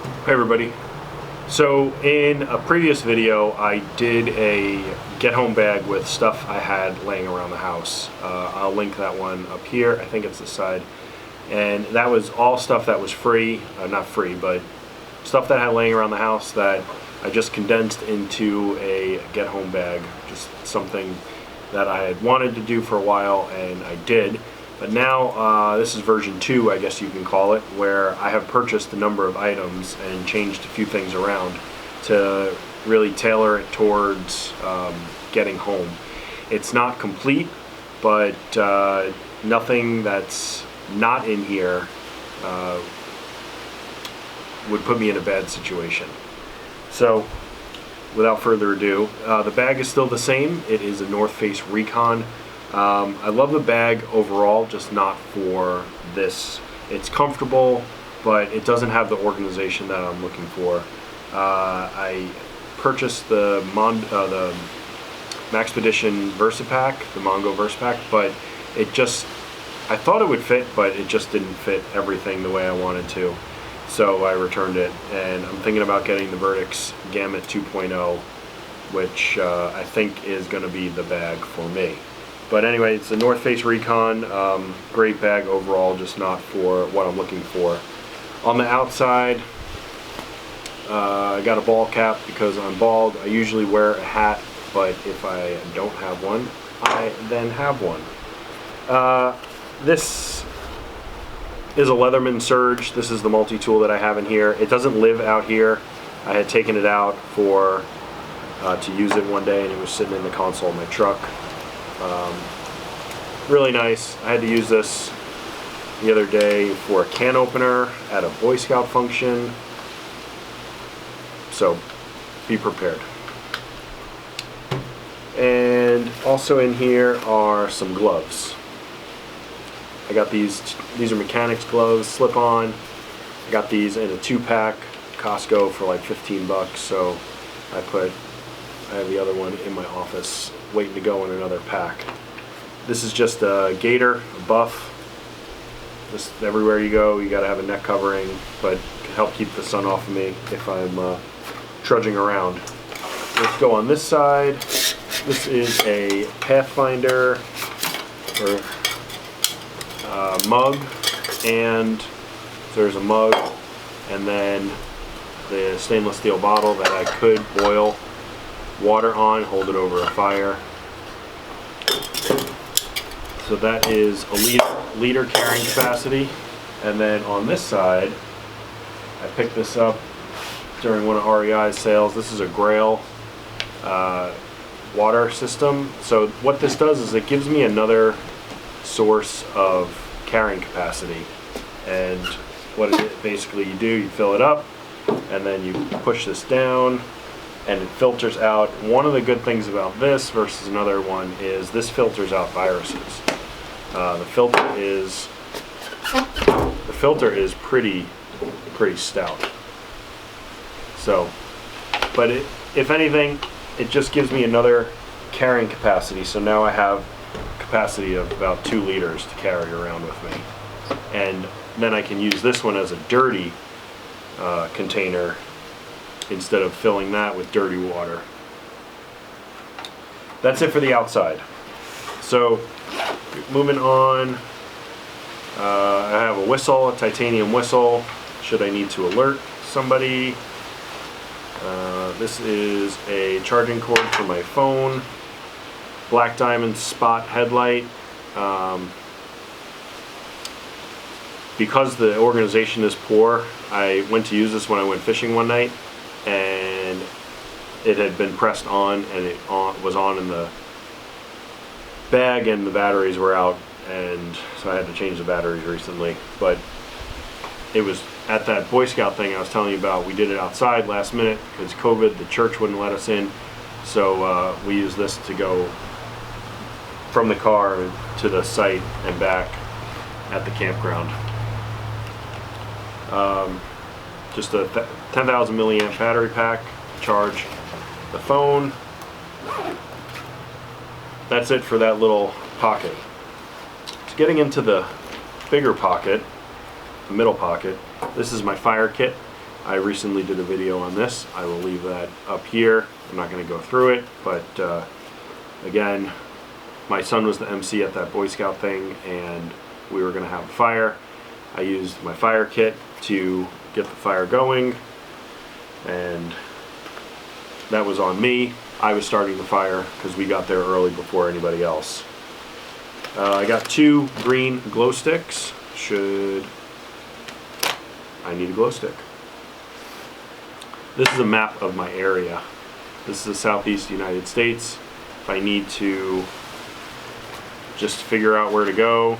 Hey everybody. So in a previous video I did a get home bag with stuff I had laying around the house. I'll link that one up here. I think it's the side. And that was all stuff that was free, not free, but stuff that I had laying around the house that I just condensed into a get home bag. Just something that I had wanted to do for a while, and I did. But now this is version 2, I guess you can call it, where I have purchased a number of items and changed a few things around to really tailor it towards getting home. It's not complete, but nothing that's not in here would put me in a bad situation. So without further ado, the bag is still the same. It is a North Face Recon. I love the bag overall, just not for this. It's comfortable, but it doesn't have the organization that I'm looking for. I purchased the Maxpedition VersaPack, the Mongo VersaPack, but I thought it would fit, but it just didn't fit everything the way I wanted to. So I returned it, and I'm thinking about getting the Vertex Gamut 2.0, which I think is going to be the bag for me. But anyway, it's a North Face Recon, great bag overall, just not for what I'm looking for. On the outside, I got a ball cap because I'm bald. I usually wear a hat, but if I don't have one, I then have one. This is a Leatherman Surge. This is the multi-tool that I have in here. It doesn't live out here. I had taken it out to use it one day, and it was sitting in the console of my truck. Really nice. I had to use this the other day for a can opener at a Boy Scout function, so be prepared. And also in here are some gloves. I got these are mechanics gloves, slip-on. I got these in a 2-pack, Costco, for like 15 bucks, so I have the other one in my office waiting to go in another pack. This is just a gaiter, a buff. Just everywhere you go, you gotta have a neck covering, but can help keep the sun off of me if I'm trudging around. Let's go on this side. This is a Pathfinder or mug, and so there's a mug, and then the stainless steel bottle that I could boil water on, hold it over a fire. So that is a liter carrying capacity. And then on this side, I picked this up during one of REI's sales. This is a Grail water system. So what this does is it gives me another source of carrying capacity. And what basically you do, you fill it up, and then you push this down, and it filters out. One of the good things about this versus another one is this filters out viruses. The filter is pretty stout. So, but if anything, it just gives me another carrying capacity. So now I have capacity of about 2 liters to carry around with me, and then I can use this one as a dirty container instead of filling that with dirty water. That's it for the outside. So moving on, I have a whistle, a titanium whistle, should I need to alert somebody. This is a charging cord for my phone, black diamond spot headlight. Because the organization is poor, I went to use this when I went fishing one night, and it had been pressed on, and it was on in the bag, and the batteries were out, and so I had to change the batteries recently. But it was at that Boy Scout thing I was telling you about. We did it outside last minute because COVID, the church wouldn't let us in, so we used this to go from the car to the site and back at the campground. Just a 10,000 milliamp battery pack to charge the phone. That's it for that little pocket. So getting into the bigger pocket, the middle pocket, this is my fire kit. I recently did a video on this. I will leave that up here. I'm not going to go through it, but again, my son was the MC at that Boy Scout thing, and we were going to have a fire. I used my fire kit to get the fire going, and that was on me. I was starting the fire because we got there early before anybody else. I got 2 green glow sticks. I need a glow stick. This is a map of my area. This is the southeast United States. If I need to just figure out where to go,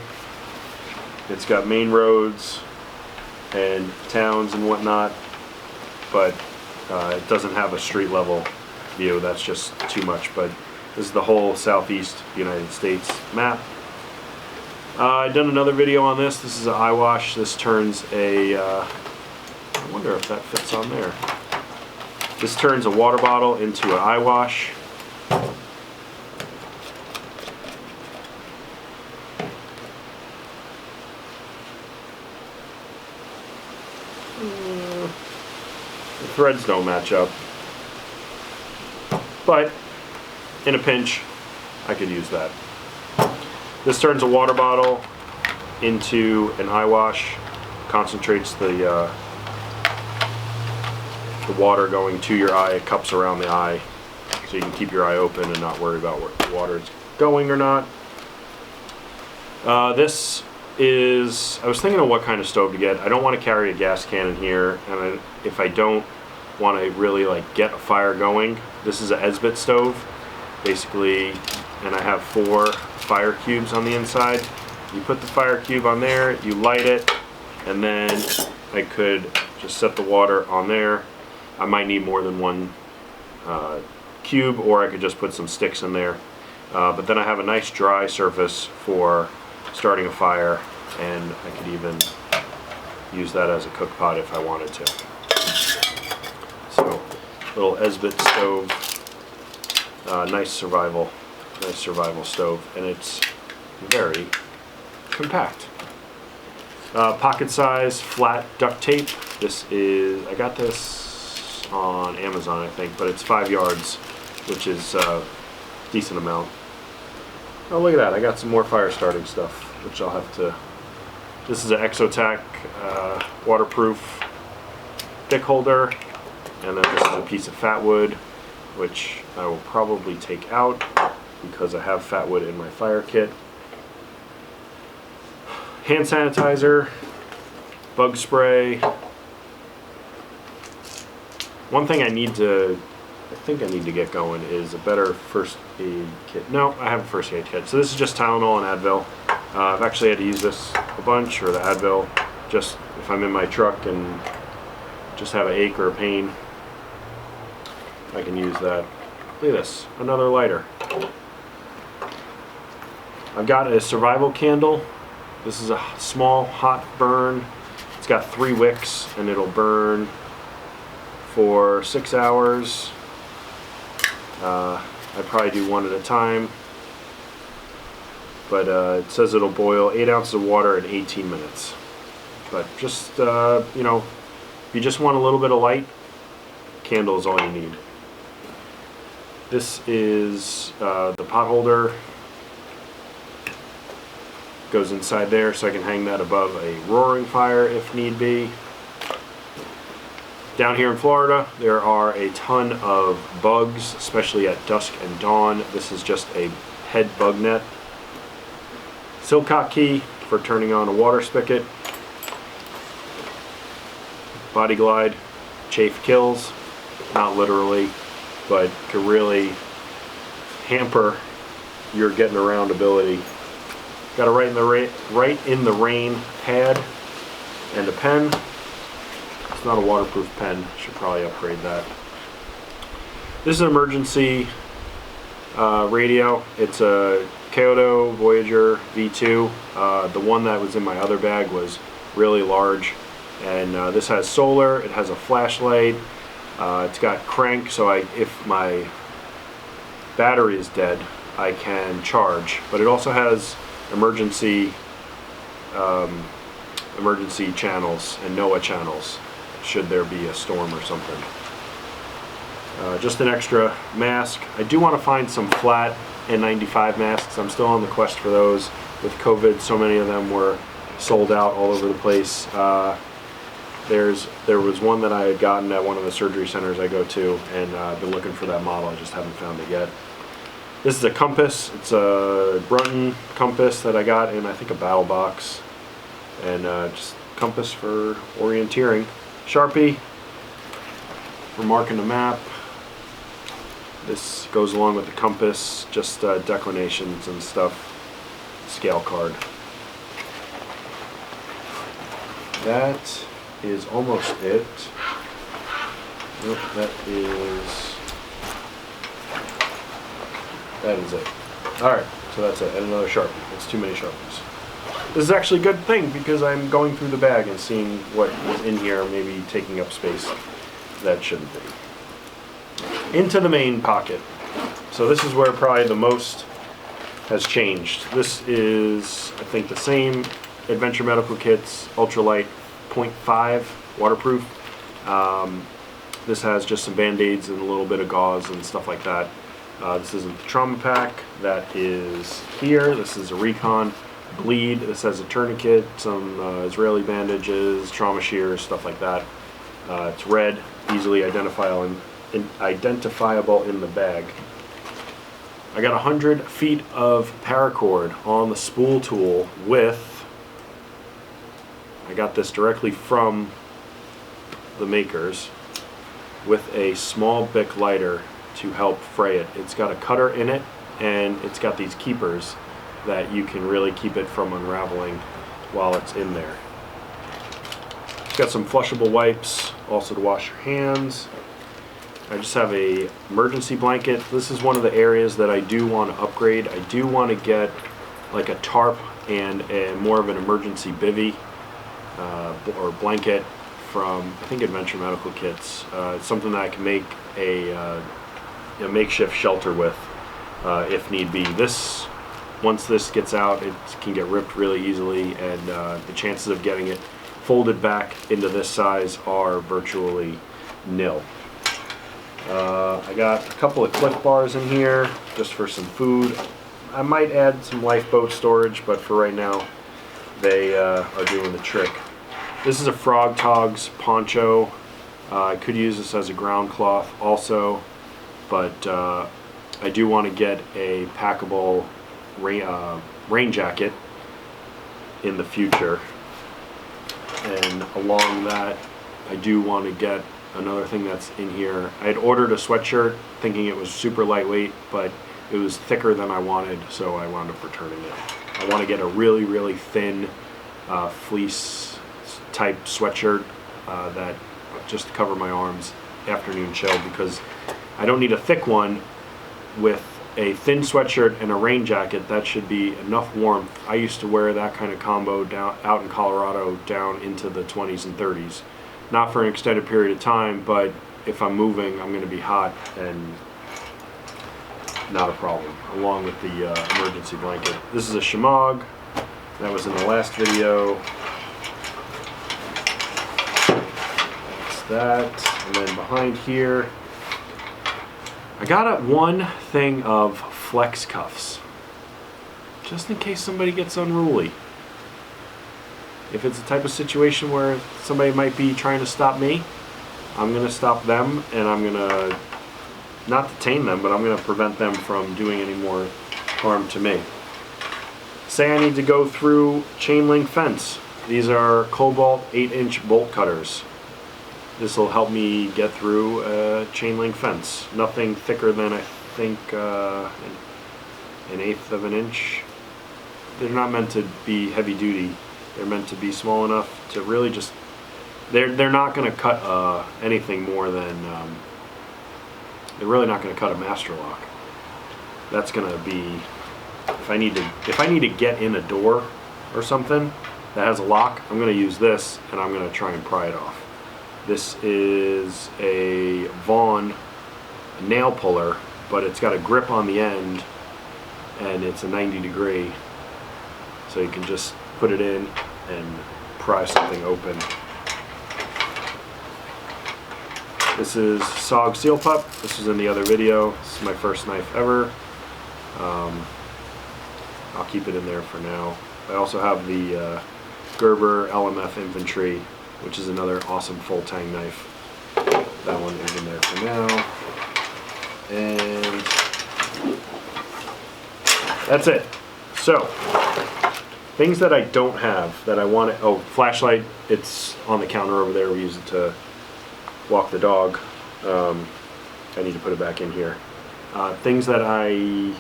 it's got main roads and towns and whatnot, but it doesn't have a street level view. That's just too much. But this is the whole southeast United States map. I've done another video on this. This is an eye wash. This turns a, I wonder if that fits on there. This turns a water bottle into an eye wash. The threads don't match up, but in a pinch, I could use that. This turns a water bottle into an eye wash, concentrates the water going to your eye. It cups around the eye, so you can keep your eye open and not worry about where the water is going or not. This is, I was thinking of what kind of stove to get. I don't want to carry a gas can in here, and if I don't want to really like get a fire going, this is an Esbit stove, basically, and I have 4 fire cubes on the inside. You put the fire cube on there, you light it, and then I could just set the water on there. I might need more than 1 cube, or I could just put some sticks in there. But then I have a nice dry surface for starting a fire, and I could even use that as a cook pot if I wanted to. So, little Esbit stove, nice survival stove, and it's very compact. Pocket size flat duct tape. This is, I got this on Amazon, I think, but it's 5 yards, which is a decent amount. Oh, look at that, I got some more fire starting stuff, which I'll have to, this is an Exotac waterproof stick holder, and then this is a piece of fat wood, which I will probably take out because I have fat wood in my fire kit. Hand sanitizer, bug spray. One thing I think I need to get going is a better first aid kit. No, I have a first aid kit. So this is just Tylenol and Advil. I've actually had to use this a bunch, or the Advil, just if I'm in my truck and just have an ache or a pain, I can use that. Look at this, another lighter. I've got a survival candle. This is a small hot burn. It's got 3 wicks and it'll burn for 6 hours. I probably do 1 at a time, but it says it'll boil 8 ounces of water in 18 minutes. But just, you know, if you just want a little bit of light, candle is all you need. This is the pot holder. Goes inside there, so I can hang that above a roaring fire if need be. Down here in Florida, there are a ton of bugs, especially at dusk and dawn. This is just a head bug net. Silcock key for turning on a water spigot. Body Glide, chafe kills, not literally, but could really hamper your getting around ability. Got a right in the rain pad and a pen. It's not a waterproof pen. Should probably upgrade that. This is an emergency radio. It's a Kyoto Voyager V2. The one that was in my other bag was really large, and this has solar. It has a flashlight. It's got crank, so if my battery is dead, I can charge. But it also has emergency channels and NOAA channels, should there be a storm or something. Just an extra mask. I do want to find some flat N95 masks. I'm still on the quest for those. With COVID, so many of them were sold out all over the place. There was one that I had gotten at one of the surgery centers I go to, and I've been looking for that model. I just haven't found it yet. This is a compass. It's a Brunton compass that I got in, I think, a battle box. And just compass for orienteering. Sharpie for marking the map. This goes along with the compass, just declinations and stuff. Scale card. That is almost it. Nope, that is it. Alright, so that's it. And another Sharpie. It's too many Sharpies. This is actually a good thing because I'm going through the bag and seeing what is in here, maybe taking up space that shouldn't be. Into the main pocket. So this is where probably the most has changed. This is, I think, the same Adventure Medical Kits Ultralight 0.5 waterproof. This has just some band-aids and a little bit of gauze and stuff like that. This isn't the trauma pack. That is here. This is a Recon bleed. This has a tourniquet, some Israeli bandages, trauma shears, stuff like that. It's red, easily identifiable in the bag. I got 100 feet of paracord on the spool tool with, I got this directly from the makers, with a small Bic lighter to help fray it. It's got a cutter in it, and it's got these keepers that you can really keep it from unraveling while it's in there. It's got some flushable wipes, also to wash your hands. I just have a emergency blanket. This is one of the areas that I do want to upgrade. I do want to get like a tarp and more of an emergency bivvy or blanket from, I think, Adventure Medical Kits. It's something that I can make a makeshift shelter with if need be. Once this gets out, it can get ripped really easily, and the chances of getting it folded back into this size are virtually nil. I got a couple of Cliff Bars in here just for some food. I might add some lifeboat storage, but for right now they are doing the trick. This is a Frog Togs poncho. I could use this as a ground cloth also, but I do want to get a packable rain jacket in the future, and along that I do want to get another thing that's in here. I had ordered a sweatshirt thinking it was super lightweight, but it was thicker than I wanted, so I wound up returning it. I want to get a really, really thin fleece type sweatshirt that just cover my arms, afternoon chill, because I don't need a thick one. With a thin sweatshirt and a rain jacket, that should be enough warmth. I used to wear that kind of combo out in Colorado down into the 20s and 30s. Not for an extended period of time, but if I'm moving, I'm going to be hot, and not a problem, along with the emergency blanket. This is a Shemagh. That was in the last video. That's that. And then behind here, I got one thing of flex cuffs, just in case somebody gets unruly. If it's a type of situation where somebody might be trying to stop me, I'm going to stop them, and I'm going to not detain them, but I'm going to prevent them from doing any more harm to me. Say I need to go through chain link fence. These are Cobalt 8-inch bolt cutters. This will help me get through a chain link fence. Nothing thicker than, I think, an 1/8 of an inch. They're not meant to be heavy duty. They're meant to be small enough to really just, they're not going to cut anything more than, they're really not going to cut a master lock. That's going to be, if I need to get in a door or something that has a lock, I'm going to use this, and I'm going to try and pry it off. This is a Vaughn nail puller, but it's got a grip on the end, and it's a 90-degree, so you can just put it in and pry something open. This is SOG Seal Pup. This was in the other video. This is my first knife ever. I'll keep it in there for now. I also have the Gerber LMF Infantry, which is another awesome full tang knife. That one is in there for now. And that's it. So, things that I don't have that I want to, oh, flashlight, it's on the counter over there. We use it to walk the dog. I need to put it back in here. Things that I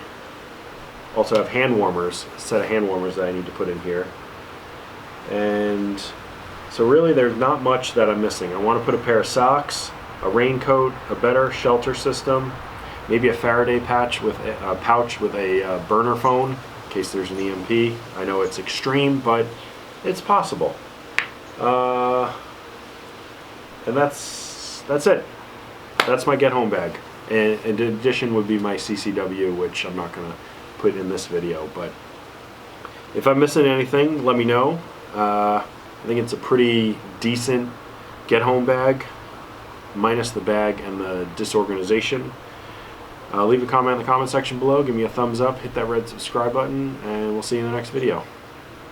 also have, hand warmers, a set of hand warmers that I need to put in here. And so really there's not much that I'm missing. I want to put a pair of socks, a raincoat, a better shelter system, maybe a Faraday pouch with a burner phone in case there's an EMP. I know it's extreme, but it's possible. And that's it. That's my get home bag. And in addition would be my CCW, which I'm not going to put in this video. But if I'm missing anything, let me know. I think it's a pretty decent get home bag, minus the bag and the disorganization. Leave a comment in the comment section below, give me a thumbs up, hit that red subscribe button, and we'll see you in the next video.